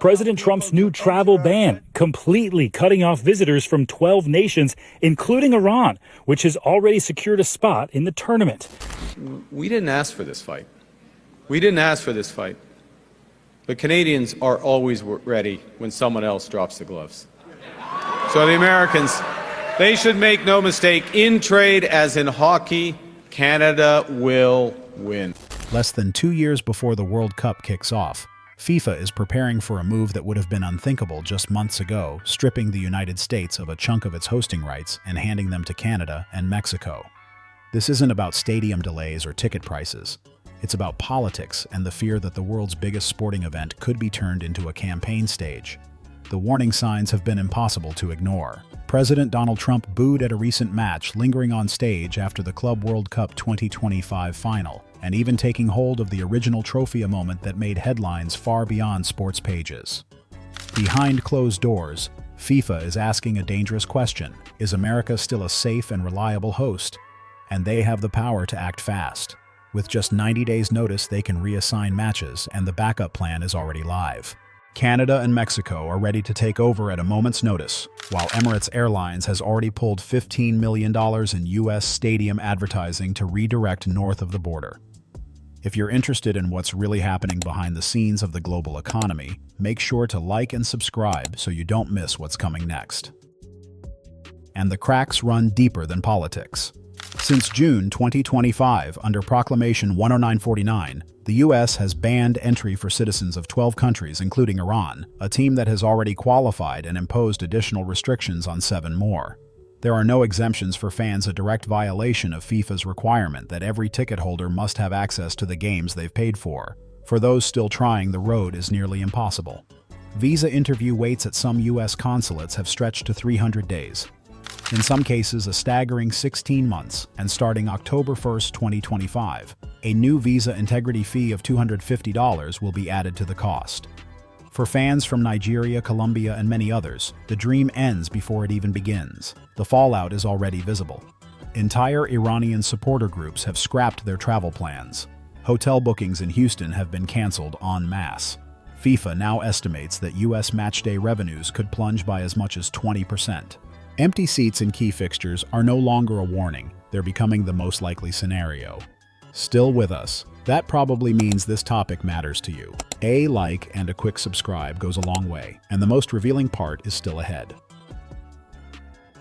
President Trump's new travel ban, completely cutting off visitors from 12 nations, including Iran, which has already secured a spot in the tournament. We didn't ask for this fight. We didn't ask for this fight. But Canadians are always ready when someone else drops the gloves. So the Americans, they should make no mistake, in trade as in hockey, Canada will win. Less than 2 years before the World Cup kicks off, FIFA is preparing for a move that would have been unthinkable just months ago, stripping the United States of a chunk of its hosting rights and handing them to Canada and Mexico. This isn't about stadium delays or ticket prices. It's about politics and the fear that the world's biggest sporting event could be turned into a campaign stage. The warning signs have been impossible to ignore. President Donald Trump booed at a recent match, lingering on stage after the Club World Cup 2025 final, and even taking hold of the original trophy, a moment that made headlines far beyond sports pages. Behind closed doors, FIFA is asking a dangerous question: is America still a safe and reliable host? And they have the power to act fast. With just 90 days' notice, they can reassign matches, and the backup plan is already live. Canada and Mexico are ready to take over at a moment's notice, while Emirates Airlines has already pulled $15 million in U.S. stadium advertising to redirect north of the border. If you're interested in what's really happening behind the scenes of the global economy, make sure to like and subscribe so you don't miss what's coming next. And the cracks run deeper than politics. Since June 2025, under Proclamation 10949, the U.S. has banned entry for citizens of 12 countries, including Iran, a team that has already qualified, and imposed additional restrictions on 7 more. There are no exemptions for fans, a direct violation of FIFA's requirement that every ticket holder must have access to the games they've paid for. For those still trying, the road is nearly impossible. Visa interview waits at some U.S. consulates have stretched to 300 days. In some cases, a staggering 16 months, and starting October 1, 2025, a new visa integrity fee of $250 will be added to the cost. For fans from Nigeria, Colombia, and many others, the dream ends before it even begins. The fallout is already visible. Entire Iranian supporter groups have scrapped their travel plans. Hotel bookings in Houston have been canceled en masse. FIFA now estimates that U.S. matchday revenues could plunge by as much as 20%. Empty seats in key fixtures are no longer a warning, they're becoming the most likely scenario. Still with us, that probably means this topic matters to you. A like and a quick subscribe goes a long way, and the most revealing part is still ahead.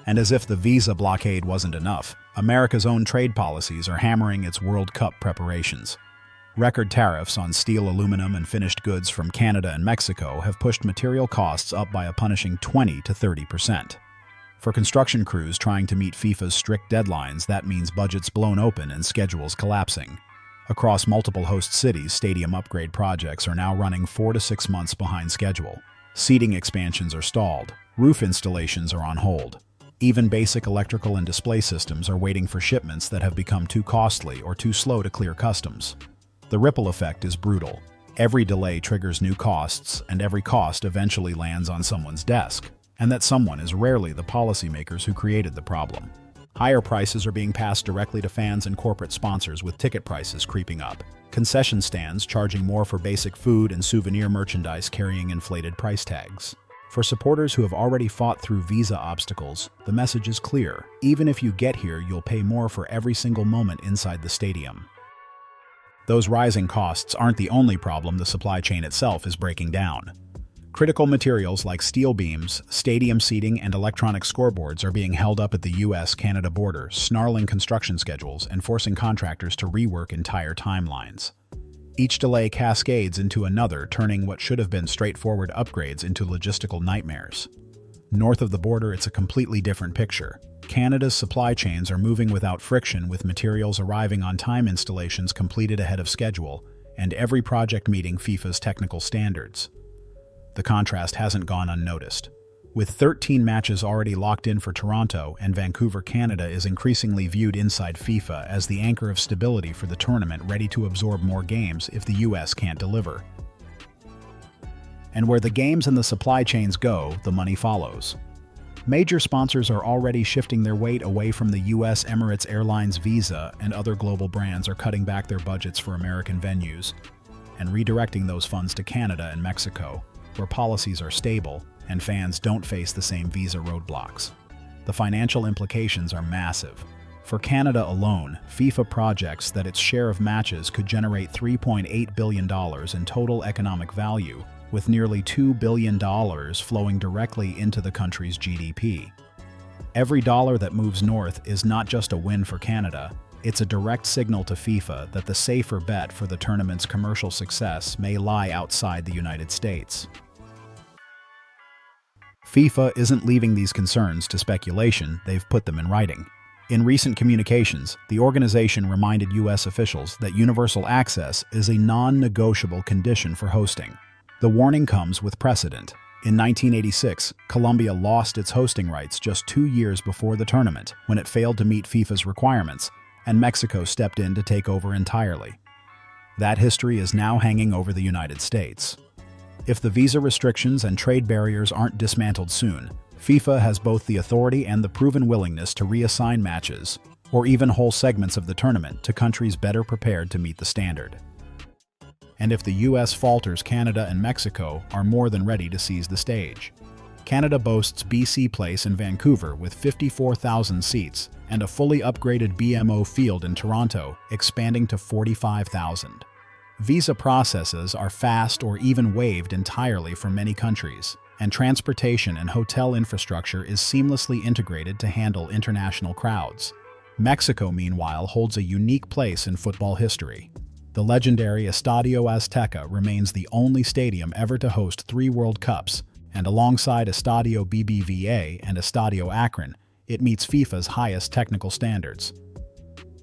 And as if the visa blockade wasn't enough, America's own trade policies are hammering its World Cup preparations. Record tariffs on steel, aluminum, and finished goods from Canada and Mexico have pushed material costs up by a punishing 20 to 30%. For construction crews trying to meet FIFA's strict deadlines, that means budgets blown open and schedules collapsing. Across multiple host cities, stadium upgrade projects are now running 4 to 6 months behind schedule. Seating expansions are stalled. Roof installations are on hold. Even basic electrical and display systems are waiting for shipments that have become too costly or too slow to clear customs. The ripple effect is brutal. Every delay triggers new costs, and every cost eventually lands on someone's desk. And that someone is rarely the policymakers who created the problem. Higher prices are being passed directly to fans and corporate sponsors, with ticket prices creeping up. Concession stands charging more for basic food, and souvenir merchandise carrying inflated price tags. For supporters who have already fought through visa obstacles, the message is clear. Even if you get here, you'll pay more for every single moment inside the stadium. Those rising costs aren't the only problem. The supply chain itself is breaking down. Critical materials like steel beams, stadium seating, and electronic scoreboards are being held up at the U.S.-Canada border, snarling construction schedules and forcing contractors to rework entire timelines. Each delay cascades into another, turning what should have been straightforward upgrades into logistical nightmares. North of the border, it's a completely different picture. Canada's supply chains are moving without friction, with materials arriving on time, installations completed ahead of schedule, and every project meeting FIFA's technical standards. The contrast hasn't gone unnoticed. With 13 matches already locked in for Toronto, and Vancouver, Canada is increasingly viewed inside FIFA as the anchor of stability for the tournament, ready to absorb more games if the US can't deliver. And where the games and the supply chains go, the money follows. Major sponsors are already shifting their weight away from the US. Emirates Airlines, Visa, and other global brands are cutting back their budgets for American venues and redirecting those funds to Canada and Mexico. where policies are stable and fans don't face the same visa roadblocks. The financial implications are massive. For Canada alone, FIFA projects that its share of matches could generate $3.8 billion in total economic value, with nearly $2 billion flowing directly into the country's GDP. Every dollar that moves north is not just a win for Canada, it's a direct signal to FIFA that the safer bet for the tournament's commercial success may lie outside the United States. FIFA isn't leaving these concerns to speculation, they've put them in writing. In recent communications, the organization reminded U.S. officials that universal access is a non-negotiable condition for hosting. The warning comes with precedent. In 1986, Colombia lost its hosting rights just 2 years before the tournament when it failed to meet FIFA's requirements, and Mexico stepped in to take over entirely. That history is now hanging over the United States. If the visa restrictions and trade barriers aren't dismantled soon, FIFA has both the authority and the proven willingness to reassign matches, or even whole segments of the tournament, to countries better prepared to meet the standard. And if the US falters, Canada and Mexico are more than ready to seize the stage. Canada boasts BC Place in Vancouver with 54,000 seats and a fully upgraded BMO Field in Toronto, expanding to 45,000. Visa processes are fast or even waived entirely for many countries, and transportation and hotel infrastructure is seamlessly integrated to handle international crowds. Mexico, meanwhile, holds a unique place in football history. The legendary Estadio Azteca remains the only stadium ever to host 3 World Cups, and alongside Estadio BBVA and Estadio Akron, it meets FIFA's highest technical standards.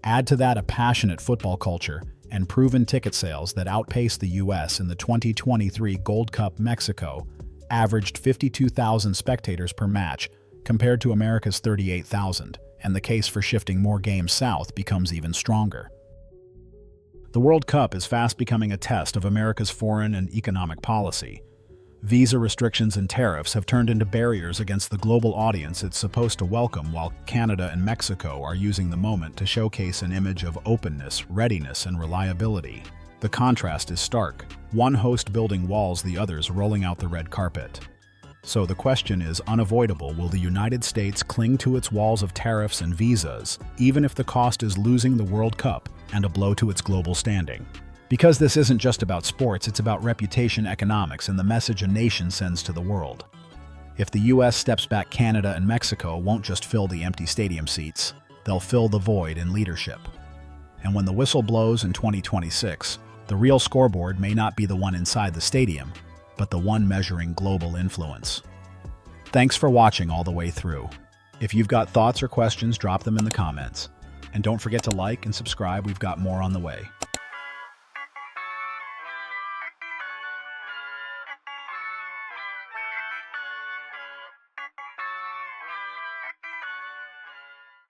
Add to that a passionate football culture and proven ticket sales that outpaced the US in the 2023 Gold Cup. Mexico averaged 52,000 spectators per match, compared to America's 38,000, and the case for shifting more games south becomes even stronger. The World Cup is fast becoming a test of America's foreign and economic policy. Visa restrictions and tariffs have turned into barriers against the global audience it's supposed to welcome, while Canada and Mexico are using the moment to showcase an image of openness, readiness, and reliability. The contrast is stark, one host building walls, the others rolling out the red carpet. So the question is unavoidable: will the United States cling to its walls of tariffs and visas, even if the cost is losing the World Cup and a blow to its global standing? Because this isn't just about sports, it's about reputation, economics, and the message a nation sends to the world. If the US steps back, Canada and Mexico won't just fill the empty stadium seats, they'll fill the void in leadership. And when the whistle blows in 2026, the real scoreboard may not be the one inside the stadium, but the one measuring global influence. Thanks for watching all the way through. If you've got thoughts or questions, drop them in the comments. And don't forget to like and subscribe, we've got more on the way.